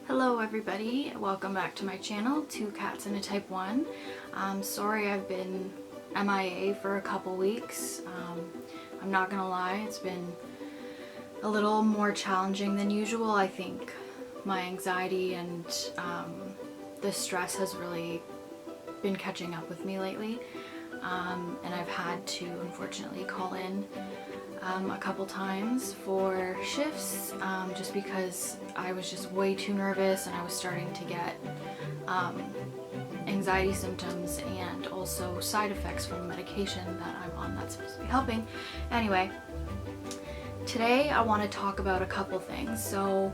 Hello everybody, welcome back to my channel, Two Cats and a Type 1. Sorry I've been MIA for a couple weeks. I'm not gonna lie, it's been a little more challenging than usual. I think my anxiety and the stress has really been catching up with me lately. And I've had to unfortunately call in a couple times for shifts just because I was just way too nervous and I was starting to get anxiety symptoms and also side effects from the medication that I'm on that's supposed to be helping. Anyway, today I want to talk about a couple things. So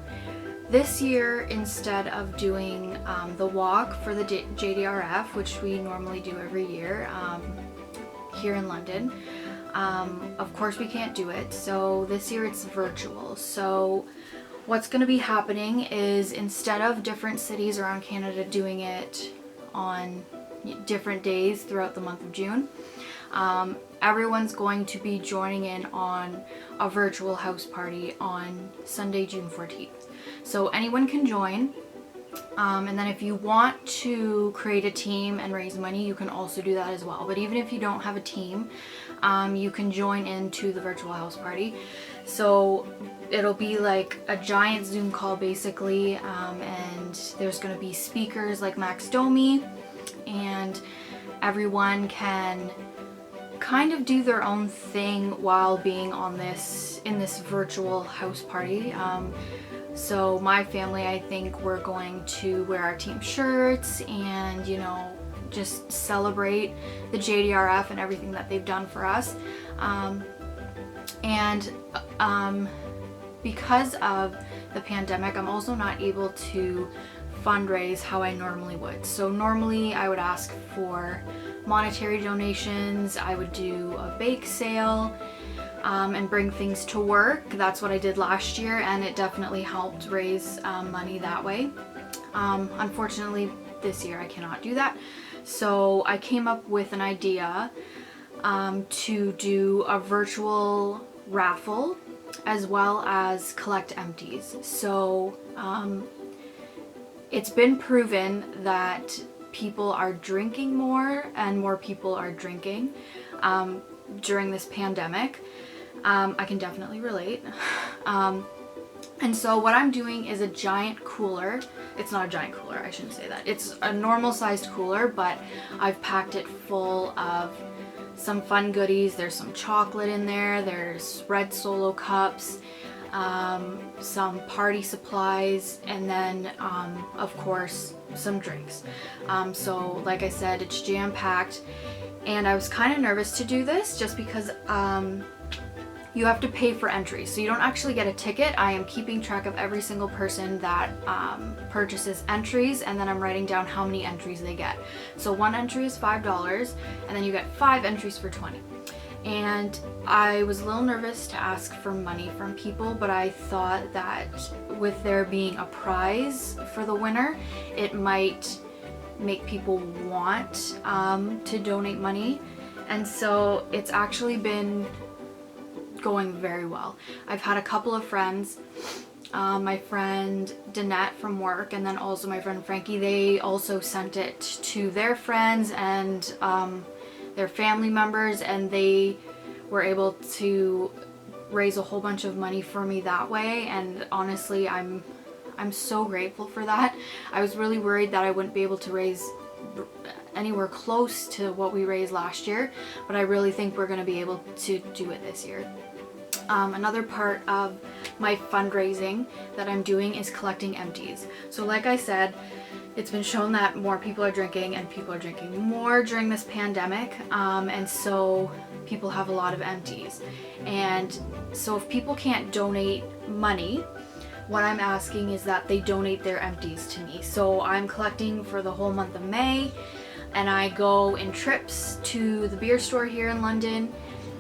this year, instead of doing the walk for the JDRF, which we normally do every year here in London, of course we can't do it, so this year it's virtual. So what's going to be happening is, instead of different cities around Canada doing it on different days throughout the month of June, everyone's going to be joining in on a virtual house party on Sunday, June 14th. So anyone can join. And then if you want to create a team and raise money, you can also do that as well. But even if you don't have a team, you can join into the virtual house party. So it'll be like a giant Zoom call basically, and there's going to be speakers like Max Domi, and everyone can kind of do their own thing while being on in this virtual house party. So my family, I think we're going to wear our team shirts and, you know, just celebrate the JDRF and everything that they've done for us. Because of the pandemic, I'm also not able to fundraise how I normally would. So normally I would ask for monetary donations, I would do a bake sale, and bring things to work. That's what I did last year, and it definitely helped raise money that way. Unfortunately, this year I cannot do that. So I came up with an idea to do a virtual raffle as well as collect empties. So it's been proven that people are drinking more and more people are drinking during this pandemic. I can definitely relate. And so what I'm doing is a giant cooler. It's not a giant cooler, I shouldn't say that. It's a normal sized cooler, but I've packed it full of some fun goodies. There's some chocolate in there, there's red Solo cups, some party supplies, and then of course some drinks. So like I said, it's jam-packed, and I was kind of nervous to do this just because you have to pay for entry, so you don't actually get a ticket. I am keeping track of every single person that purchases entries, and then I'm writing down how many entries they get. So one entry is $5, and then you get 5 entries for $20. And I was a little nervous to ask for money from people, but I thought that with there being a prize for the winner, it might make people want to donate money. And so it's actually been going very well. I've had a couple of friends, my friend Danette from work, and then also my friend Frankie, they also sent it to their friends and their family members, and they were able to raise a whole bunch of money for me that way. And honestly, I'm so grateful for that. I was really worried that I wouldn't be able to raise anywhere close to what we raised last year, but I really think we're going to be able to do it this year. Another part of my fundraising that I'm doing is collecting empties. So like I said, it's been shown that more people are drinking, and people are drinking more during this pandemic, and so people have a lot of empties. And so if people can't donate money, what I'm asking is that they donate their empties to me. So I'm collecting for the whole month of May, and I go in trips to the beer store here in London,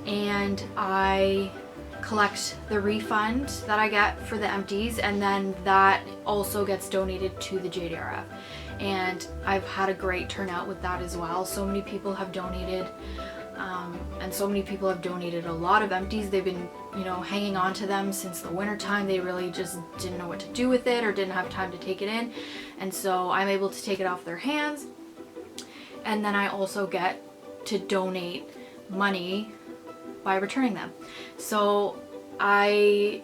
and I collect the refund that I get for the empties, and then that also gets donated to the JDRF. And I've had a great turnout with that as well. So many people have donated and so many people have donated a lot of empties. They've been, you know, hanging on to them since the winter time. They really just didn't know what to do with it or didn't have time to take it in. And so I'm able to take it off their hands. And then I also get to donate money by returning them. So I'm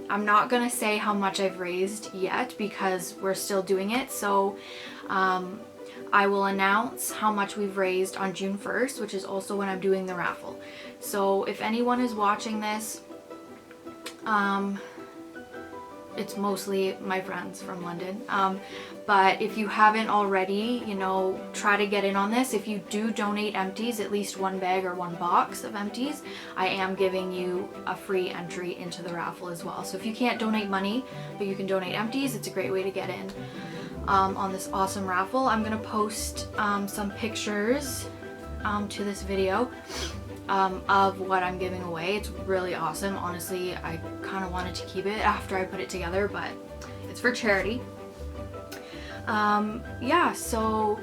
not gonna say how much I've raised yet because we're still doing it. So I will announce how much we've raised on June 1st, which is also when I'm doing the raffle. So if anyone is watching this, it's mostly my friends from London. But if you haven't already, you know, try to get in on this. If you do donate empties, at least one bag or one box of empties, I am giving you a free entry into the raffle as well. So if you can't donate money, but you can donate empties, it's a great way to get in on this awesome raffle. I'm gonna post some pictures to this video of what I'm giving away. It's really awesome. Honestly, I kind of wanted to keep it after I put it together, but it's for charity. Yeah, so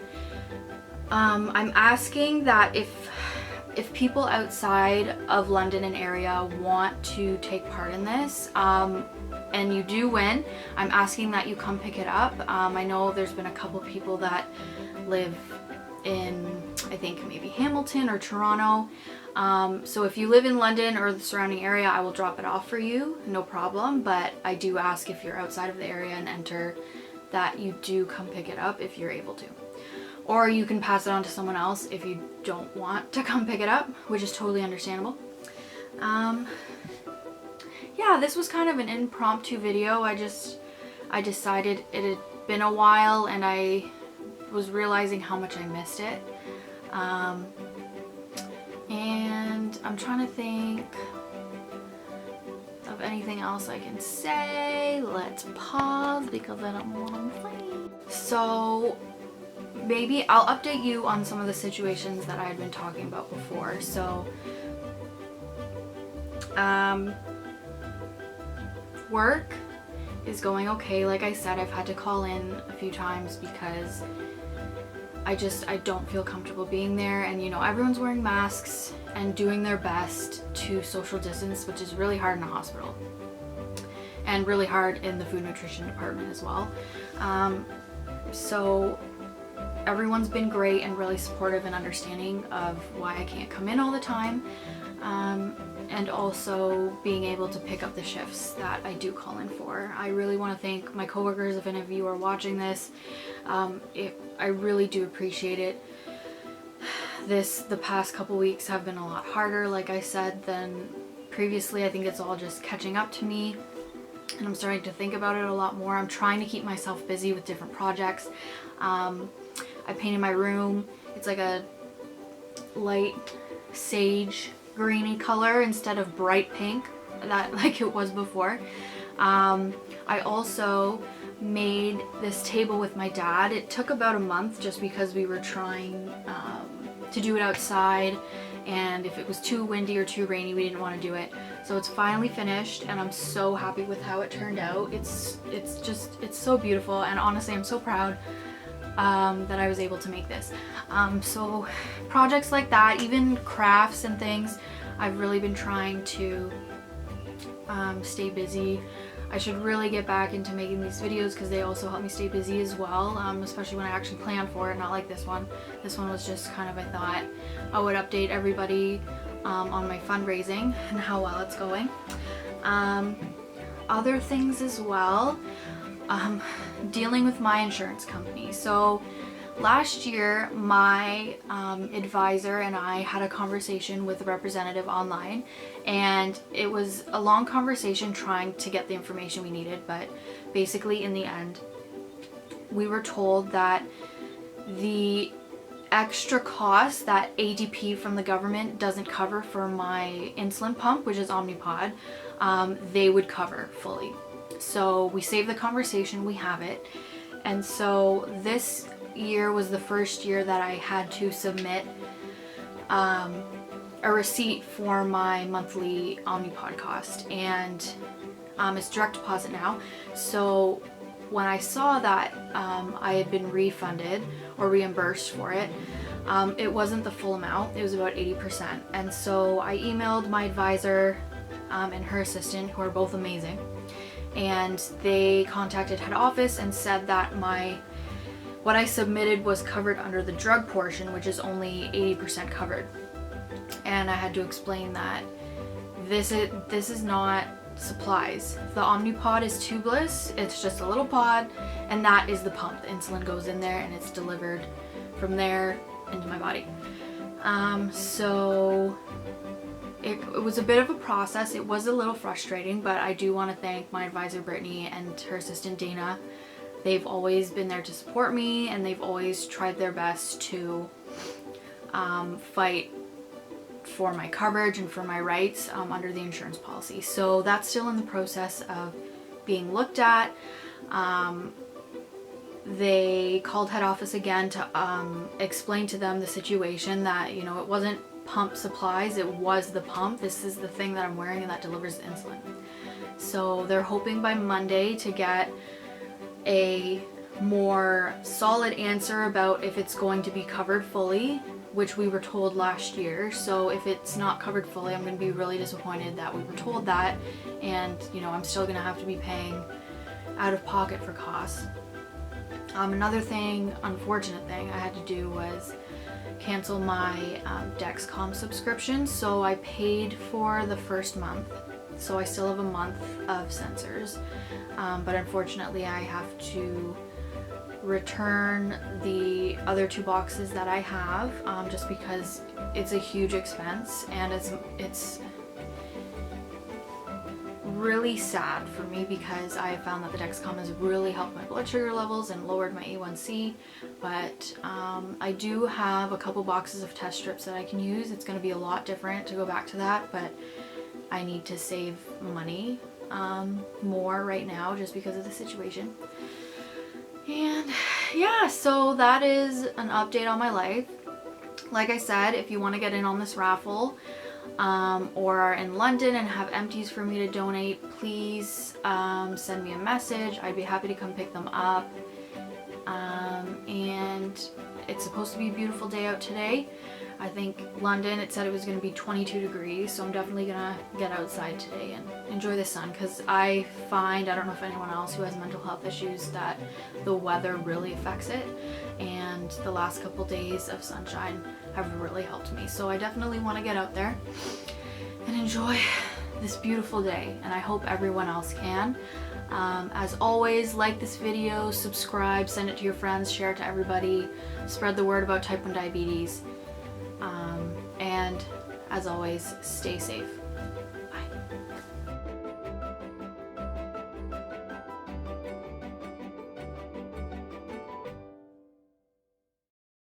I'm asking that if people outside of London and area want to take part in this, and you do win, I'm asking that you come pick it up. I know there's been a couple people that live in, I think maybe Hamilton or Toronto. So if you live in London or the surrounding area, I will drop it off for you, no problem. But I do ask if you're outside of the area and enter that you do come pick it up if you're able to. Or you can pass it on to someone else if you don't want to come pick it up, which is totally understandable. Yeah, this was kind of an impromptu video. I decided it had been a while and I was realizing how much I missed it. And I'm trying to think of anything else I can say. Let's pause because I don't know what I'm saying. So maybe I'll update you on some of the situations that I had been talking about before. So work is going okay. Like I said, I've had to call in a few times because I don't feel comfortable being there, and you know, everyone's wearing masks and doing their best to social distance, which is really hard in a hospital and really hard in the food nutrition department as well. So everyone's been great and really supportive and understanding of why I can't come in all the time, and also being able to pick up the shifts that I do call in for. I really want to thank my coworkers. If any of you are watching this, I really do appreciate it. The past couple weeks have been a lot harder, like I said, than previously. I think it's all just catching up to me, and I'm starting to think about it a lot more. I'm trying to keep myself busy with different projects. I painted my room. It's like a light sage greeny color instead of bright pink like it was before. I also made this table with my dad. It took about a month just because we were trying to do it outside, and if it was too windy or too rainy, we didn't want to do it. So it's finally finished and I'm so happy with how it turned out. It's so beautiful, and honestly I'm so proud that I was able to make this. So projects like that, even crafts and things, I've really been trying to stay busy. I should really get back into making these videos because they also help me stay busy as well, especially when I actually plan for it, not like this one. This one was just kind of, I thought I would update everybody on my fundraising and how well it's going. Other things as well, dealing with my insurance company. So last year, my advisor and I had a conversation with a representative online, and it was a long conversation trying to get the information we needed, but basically in the end, we were told that the extra cost that ADP from the government doesn't cover for my insulin pump, which is Omnipod, they would cover fully. So we saved the conversation, we have it. And so this year was the first year that I had to submit a receipt for my monthly Omnipod cost, and it's direct deposit now. So when I saw that I had been refunded or reimbursed for it, It wasn't the full amount, it was about 80%. And so I emailed my advisor and her assistant, who are both amazing, and they contacted head office and said that what I submitted was covered under the drug portion, which is only 80% covered. And I had to explain that this is not supplies. The Omnipod is tubeless, it's just a little pod, and that is the pump. The insulin goes in there and it's delivered from there into my body. So it was a bit of a process. It was a little frustrating, but I do want to thank my advisor Brittany and her assistant Dana. They've always been there to support me, and they've always tried their best to fight for my coverage and for my rights under the insurance policy. So that's still in the process of being looked at. They called head office again to explain to them the situation, that, you know, it wasn't pump supplies, it was the pump. This is the thing that I'm wearing and that delivers the insulin. So they're hoping by Monday to get a more solid answer about if it's going to be covered fully, which we were told last year. So if it's not covered fully, I'm going to be really disappointed that we were told that, and you know, I'm still going to have to be paying out of pocket for costs. Another thing, unfortunate thing I had to do was cancel my Dexcom subscription. So I paid for the first month, so I still have a month of sensors, but unfortunately I have to return the other 2 boxes that I have, just because it's a huge expense, and it's really sad for me, because I found that the Dexcom has really helped my blood sugar levels and lowered my A1C, but I do have a couple boxes of test strips that I can use. It's going to be a lot different to go back to that, but I need to save money more right now just because of the situation. And yeah, so that is an update on my life. Like I said, if you want to get in on this raffle, or are in London and have empties for me to donate, please send me a message. I'd be happy to come pick them up. And it's supposed to be a beautiful day out today. I think London, it said it was going to be 22 degrees, so I'm definitely going to get outside today and enjoy the sun, because I find, I don't know if anyone else who has mental health issues, that the weather really affects it, and the last couple days of sunshine have really helped me. So I definitely want to get out there and enjoy this beautiful day, and I hope everyone else can. As always, like this video, subscribe, send it to your friends, share it to everybody, spread the word about type 1 diabetes. And as always, stay safe.